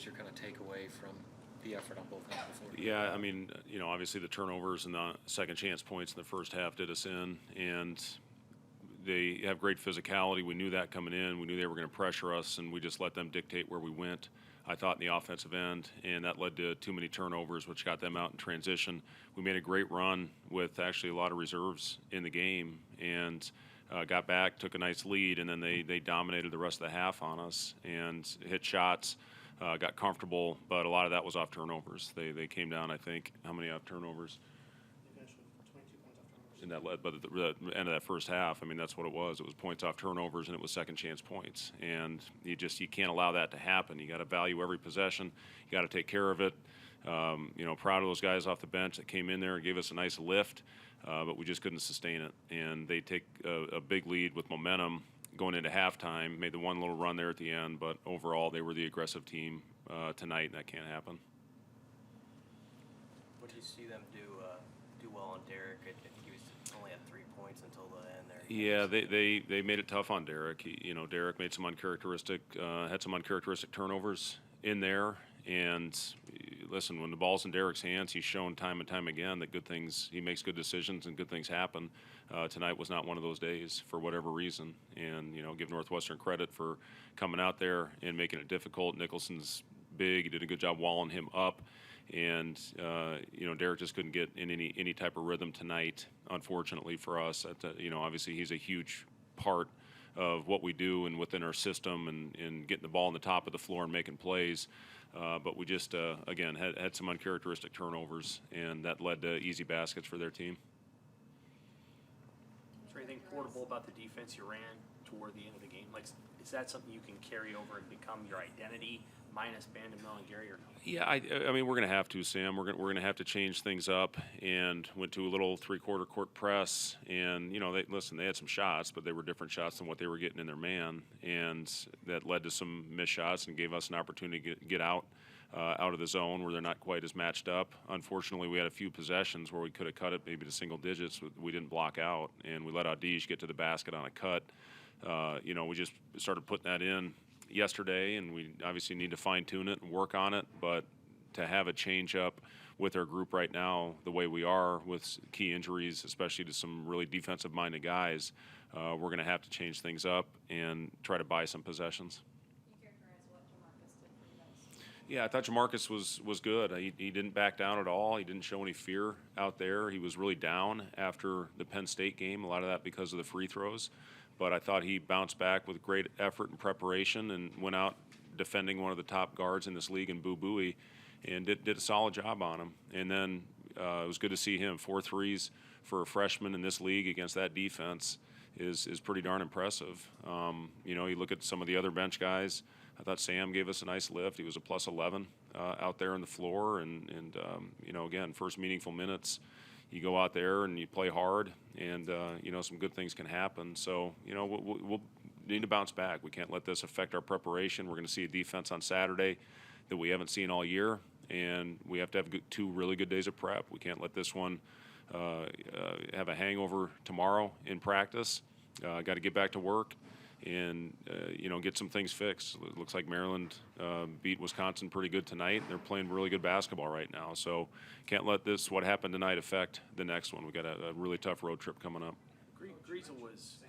was your kind of takeaway from the effort on both ends before? Yeah, I mean, obviously the turnovers and the second chance points in the first half did us in, and they have great physicality. We knew that coming in. We knew they were going to pressure us, and we just let them dictate where we went, I thought, in the offensive end, and that led to too many turnovers, which got them out in transition. We made a great run with actually a lot of reserves in the game, and got back, took a nice lead, and then they dominated the rest of the half on us and hit shots, got comfortable, but a lot of that was off turnovers. They came down, I think, how many off turnovers? And that led by the end of that first half. I mean, that's what it was. It was points off turnovers, and it was second chance points. And you can't allow that to happen. You got to value every possession. You got to take care of it. Proud of those guys off the bench that came in there and gave us a nice lift, but we just couldn't sustain it. And they take a big lead with momentum going into halftime. Made the one little run there at the end, but overall they were the aggressive team tonight, and that can't happen. What do you see them do well on Derek? I think he was only had 3 points until the end there. Yeah, they made it tough on Derek. Derek made some had some uncharacteristic turnovers in there. And listen, when the ball's in Derek's hands, he's shown time and time again that he makes good decisions and good things happen. Tonight was not one of those days for whatever reason. And, give Northwestern credit for coming out there and making it difficult. Nicholson's big. He did a good job walling him up. And, Derek just couldn't get in any type of rhythm tonight, unfortunately for us. Obviously he's a huge part of what we do and within our system and getting the ball on the top of the floor and making plays. But we just, again, had some uncharacteristic turnovers, and that led to easy baskets for their team. Is there anything portable about the defense you ran toward the end of the game? Like, is that something you can carry over and become your identity, minus Bandon, Mill, and Gary, or no? Yeah, I mean, we're going to have to, Sam. We're going to have to change things up, and went to a little three-quarter court press. And they had some shots, but they were different shots than what they were getting in their man, and that led to some missed shots and gave us an opportunity to get out of the zone where they're not quite as matched up. Unfortunately, we had a few possessions where we could have cut it maybe to single digits. We didn't block out, and we let Audige get to the basket on a cut. We just started putting that in yesterday, and we obviously need to fine-tune it and work on it. But to have a change-up with our group right now, the way we are with key injuries, especially to some really defensive-minded guys, we're going to have to change things up and try to buy some possessions. Yeah, I thought Jamarcus was good. He didn't back down at all. He didn't show any fear out there. He was really down after the Penn State game, a lot of that because of the free throws. But I thought he bounced back with great effort and preparation and went out defending one of the top guards in this league in Boo Buie and did a solid job on him. And then it was good to see him. 4 threes for a freshman in this league against that defense is pretty darn impressive. You look at some of the other bench guys. I thought Sam gave us a nice lift. He was a plus 11 out there on the floor. And again, first meaningful minutes. You go out there and you play hard, and some good things can happen. So we'll need to bounce back. We can't let this affect our preparation. We're going to see a defense on Saturday that we haven't seen all year, and we have to have 2 really good days of prep. We can't let this one have a hangover tomorrow in practice. Got to get back to work and get some things fixed. It looks like Maryland beat Wisconsin pretty good tonight. They're playing really good basketball right now. So can't let what happened tonight affect the next one. We got a really tough road trip coming up. Griesel was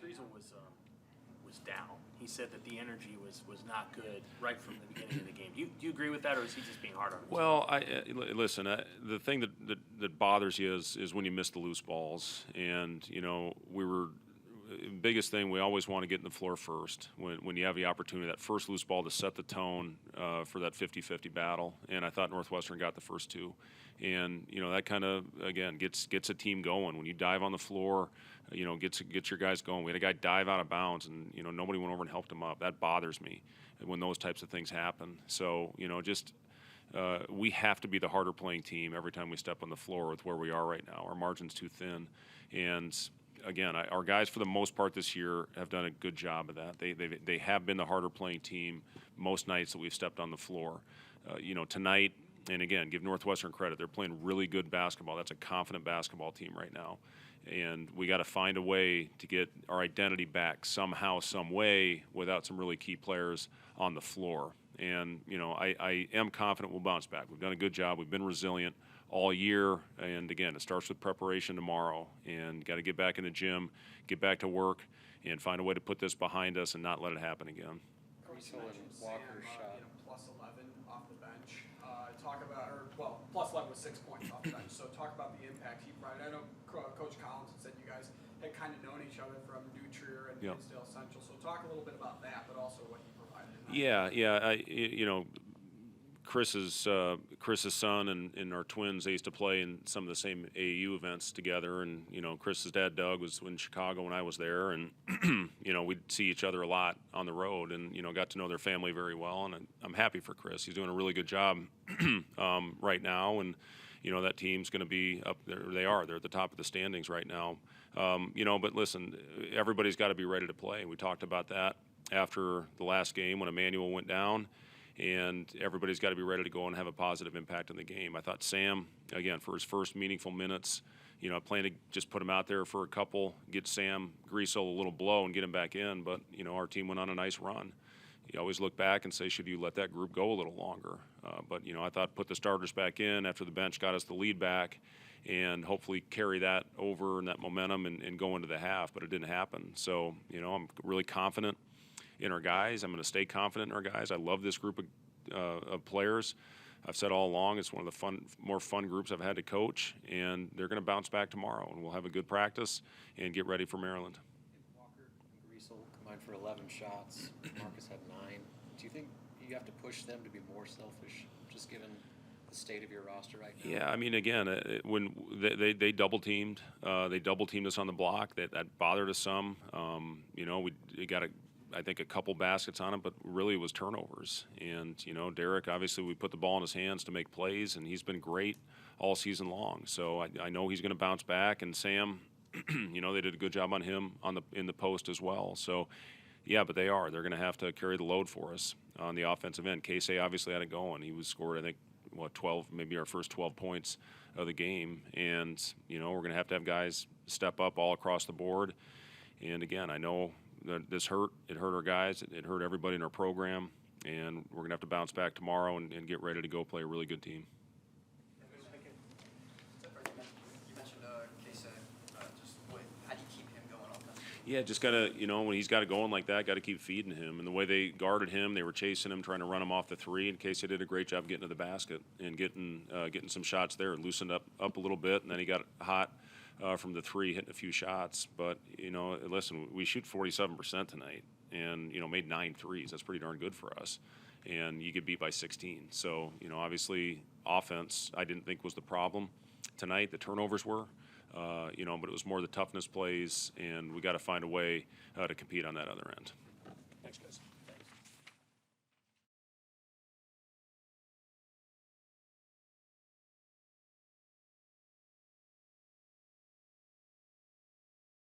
down. He said that the energy was not good right from the beginning of the game. Do you agree with that, or is he just being hard on himself? Well, listen. The thing that bothers you is when you miss the loose balls, and we were. Biggest thing, we always want to get in the floor first when you have the opportunity, that first loose ball to set the tone for that 50-50 battle. And I thought Northwestern got the first 2. And, that kind of, again, gets a team going. When you dive on the floor, gets your guys going. We had a guy dive out of bounds, and, nobody went over and helped him up. That bothers me when those types of things happen. So, we have to be the harder playing team every time we step on the floor with where we are right now. Our margin's too thin. And again, our guys for the most part this year have done a good job of that. They have been the harder playing team most nights that we've stepped on the floor. Tonight, and again, give Northwestern credit. They're playing really good basketball. That's a confident basketball team right now. And we got to find a way to get our identity back somehow, some way, without some really key players on the floor. And, I am confident we'll bounce back. We've done a good job. We've been resilient all year. And, again, it starts with preparation tomorrow. And got to get back in the gym, get back to work, and find a way to put this behind us and not let it happen again. Coach, you mentioned Walker's shot. Plus 11 off the bench. Plus 11 with 6 points off the bench. So talk about the impact he provided. I know Coach Collins had said you guys had kind of known each other from New Trier and Hinsdale Central. So talk a little bit about that, but also what he provided. Chris's son and our twins, they used to play in some of the same AAU events together. And, Chris's dad, Doug, was in Chicago when I was there. And, we'd see each other a lot on the road and, got to know their family very well. And I'm happy for Chris. He's doing a really good job right now. And, that team's going to be up there. They're at the top of the standings right now. But listen, everybody's got to be ready to play. We talked about that after the last game when Emmanuel went down. And everybody's got to be ready to go and have a positive impact in the game. I thought Sam, again, for his first meaningful minutes, I plan to just put him out there for a couple, get Sam Griesel a little blow and get him back in. But, our team went on a nice run. You always look back and say, should you let that group go a little longer? But, I thought put the starters back in after the bench got us the lead back and hopefully carry that over and that momentum and go into the half. But it didn't happen. So, I'm really confident in our guys. I'm going to stay confident in our guys. I love this group of players. I've said all along it's one of the more fun groups I've had to coach, and they're going to bounce back tomorrow, and we'll have a good practice and get ready for Maryland. Walker and Griesel combined for 11 shots. Marcus had 9. Do you think you have to push them to be more selfish, just given the state of your roster right now? Yeah, I mean, again, when they double teamed us on the block. That bothered us some. We got I think a couple baskets on him, but really it was turnovers. And, Derek, obviously we put the ball in his hands to make plays, and he's been great all season long. So I know he's going to bounce back. And Sam, they did a good job on him in the post as well. So, yeah, but they're going to have to carry the load for us on the offensive end. Casey obviously had it going. He scored, I think, 12, maybe our first 12 points of the game. And, we're going to have guys step up all across the board. And, again, I know this hurt. It hurt our guys. It hurt everybody in our program. And we're going to have to bounce back tomorrow and get ready to go play a really good team. You mentioned Casey. How do you keep him going offensively? Yeah, just got to, when he's got it going like that, got to keep feeding him. And the way they guarded him, they were chasing him, trying to run him off the three. And Casey did a great job getting to the basket and getting some shots there, loosened up a little bit, and then he got hot from the three, hitting a few shots. But, listen, we shoot 47% tonight and, made 9 threes. That's pretty darn good for us. And you get beat by 16. So, obviously offense I didn't think was the problem tonight. The turnovers were, but it was more the toughness plays, and we got to find a way to compete on that other end.